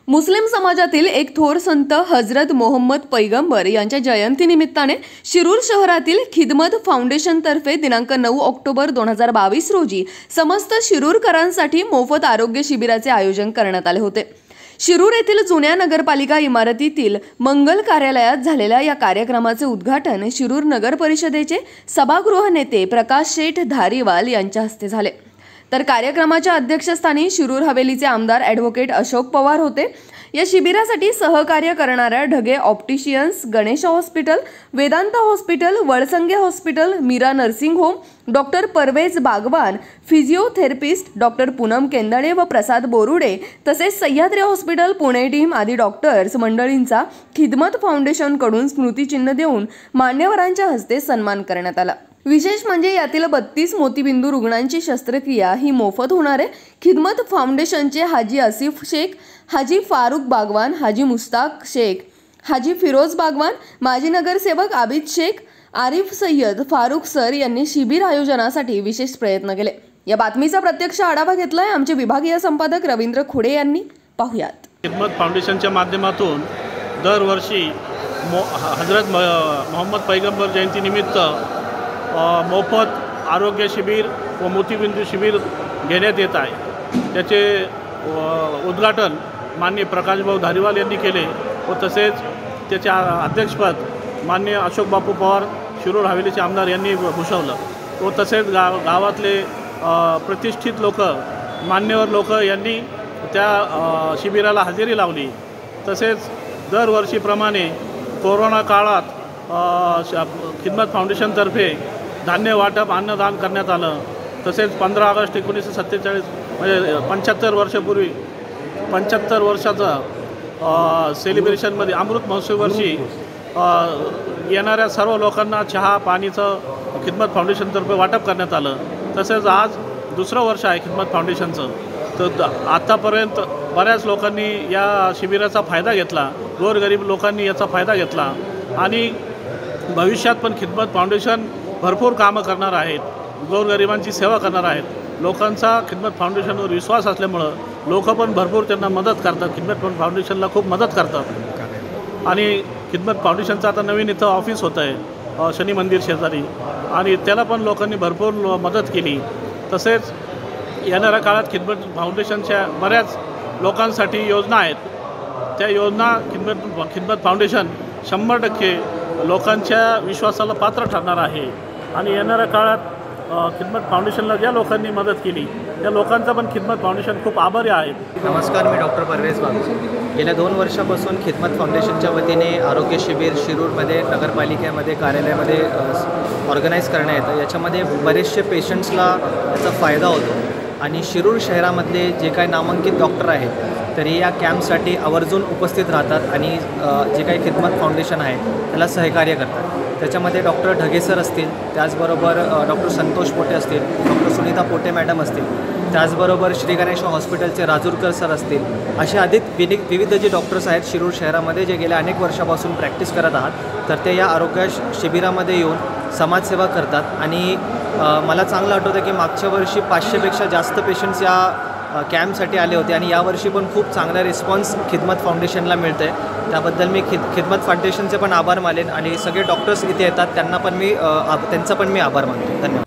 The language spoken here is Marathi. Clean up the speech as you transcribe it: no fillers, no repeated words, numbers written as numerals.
मुस्लिम समाजातील एक थोर संत हजरत मोहम्मद पैगंबर यांच्या जयंतीनिमित्ताने शिरूर शहरातील खिदमत फाउंडेशनतर्फे दिनांक 9 ऑक्टोबर 2022 रोजी समस्त शिरूरकरांसाठी मोफत आरोग्य शिबिराचे आयोजन करण्यात आले होते। शिरूर येथील जुन्या नगरपालिका इमारतीतील मंगल कार्यालयात झालेल्या या कार्यक्रमाचे उद्घाटन शिरूर नगर परिषदेचे सभागृह नेते प्रकाश शेठ धारीवाल यांच्या हस्ते झाले। तर कार्यक्रमाच्या अध्यक्षस्थानी शिरूर हवेलीचे आमदार ॲडव्होकेट अशोक पवार होते। या शिबिरासाठी सहकार्य करणाऱ्या Dhage opticians, Ganesh hospital, Vedant hospital, Valsange hospital, Meera nursing home, doctor Parvez Bagwan, physiotherapist doctor Poonam Kendale व प्रसाद बोरुडे तसेच सह्याद्री हॉस्पिटल पुणे टीम आदी डॉक्टर्स मंडळींचा खिदमत फाउंडेशनकडून स्मृतिचिन्ह देऊन मान्यवरांच्या हस्ते सन्मान करण्यात आला। विशेष म्हणजे यातील 32 मोतीबिंदू रुग्णांची शस्त्रक्रिया ही मोफत होणार आहे। खिदमत फाउंडेशनचे हाजी आसिफ शेख, हाजी फारूक बागवान, हाजी मुस्ताक शेख, हाजी फिरोज बागवान, माजी नगरसेवक आबिद शेख, आरिफ सय्यद, फारूक सर यांनी शिबिर आयोजनासाठी विशेष प्रयत्न केले। या बातमीचा प्रत्यक्ष आढावा घेतलाय आमचे विभागीय संपादक रवींद्र खुडे यांनी। पाहुयात। खिदमत फाउंडेशनच्या माध्यमातून दरवर्षी हजरत मोहम्मद पैगंबर जयंतीनिमित्त मोफत आरोग्य शिबिर व मोतीबिंदू शिबिर घेण्यात येत आहे। त्याचे उद्घाटन माननीय प्रकाशभाऊ धारीवाल यांनी केले व तसेच त्याचे अध्यक्षपद माननीय अशोक बापू पवार शिरूर हवेलीचे आमदार यांनी भूषवलं व तसेच गावातले प्रतिष्ठित लोक, मान्यवर लोक यांनी त्या शिबिराला हजेरी लावली। तसेच दरवर्षीप्रमाणे कोरोना काळात खिदमत फाउंडेशनतर्फे धान्य वाटप, अन्नदान करण्यात आलं। तसेच 15 ऑगस्ट 1947 म्हणजे 75 वर्षापूर्वी 75 वर्षाचं सेलिब्रेशनमध्ये अमृत महोत्सव वर्षी येणाऱ्या सर्व लोकांना चहा पाणीचं खिदमत फाउंडेशनतर्फे वाटप करण्यात आलं। तसेच आज दुसरं वर्ष आहे खिदमत फाउंडेशनचं। तर आतापर्यंत बऱ्याच लोकांनी या शिबिराचा फायदा घेतला, गोरगरीब लोकांनी याचा फायदा घेतला आणि भविष्यात पण खिदमत फाउंडेशन भरपूर कामं करणार आहेत, गोरगरिबांची सेवा करणार आहेत। लोकांचा खिदमत फाउंडेशनवर विश्वास असल्यामुळं लोक पण भरपूर त्यांना मदत करतात, खिदमत फाउंडेशनला खूप मदत करतात। आणि खिदमत फाउंडेशनचं आता नवीन इथं ऑफिस होतं आहे शनी मंदिर शेजारी आणि त्याला पण लोकांनी भरपूर मदत केली। तसेच येणाऱ्या काळात खिदमत फाउंडेशनच्या बऱ्याच लोकांसाठी योजना आहेत। त्या योजना खिदमत फाउंडेशन 100% लोकांच्या विश्वासाला पात्र ठरणार आहे आणि येणाऱ्या काळात खिदमत फाउंडेशनला ज्या लोकांनी मदत केली त्या लोकांचा पण खिदमत फाउंडेशन खूप आभारी आहे। नमस्कार, मी डॉक्टर परवेज बागवान। गेल्या 2 वर्षापासून खिदमत फाउंडेशनच्या वतीने आरोग्य शिबिर शिरूरमध्ये नगरपालिकेमध्ये कार्यालयामध्ये ऑर्गनाईज करण्यात येतं। याच्यामध्ये बरेचसे पेशंट्सला याचा फायदा होतो आणि शिरूर शहरामधले जे काही नामांकित डॉक्टर आहेत तरी या कॅम्पसाठी आवर्जून उपस्थित राहतात आणि जे काही खिदमत फाउंडेशन आहे त्याला सहकार्य करतात। त्याच्यामध्ये डॉक्टर ढगे सर असतील, त्याचबरोबर डॉक्टर संतोष पोटे असतील, डॉक्टर सुनीता पोटे मॅडम असतील, त्याचबरोबर श्री गणेश हॉस्पिटलचे राजूरकर सर असतील, असे अधिक विविध जे डॉक्टर्स आहेत शिरूर शहरामध्ये जे गेल्या अनेक वर्षापासून प्रॅक्टिस करत आहात तर ते या आरोग्य शिबिरामध्ये येऊन समाजसेवा करतात। आणि मला चांगलं आठवतं की मागच्या वर्षी 500पेक्षा जास्त पेशंट्स या कॅम्पसाठी आले होते आणि यावर्षी पण खूप चांगला रिस्पॉन्स खिदमत फाउंडेशनला मिळतं आहे। त्याबद्दल मी खिदमत फाउंडेशनचे पण आभार मानेन आणि सगळे डॉक्टर्स इथे येतात त्यांचा पण मी आभार मानतो। धन्यवाद।